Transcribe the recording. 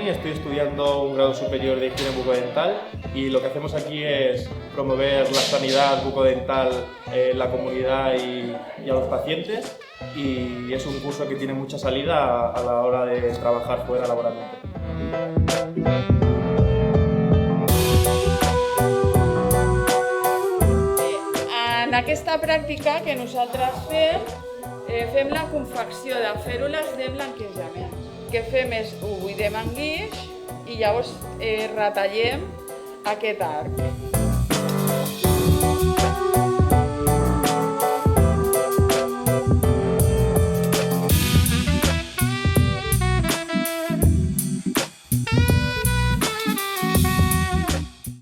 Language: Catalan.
Estoy estudiando un grado superior de higiene bucodental y lo que hacemos aquí es promover la sanidad bucodental en la comunidad y a los pacientes, y es un curso que tiene mucha salida a la hora de trabajar fuera laboralmente. En aquesta pràctica que nosaltres fem la confecció de fèrules de blanquejament. El que fem és ho buidem en guix i llavors retallem aquest arc.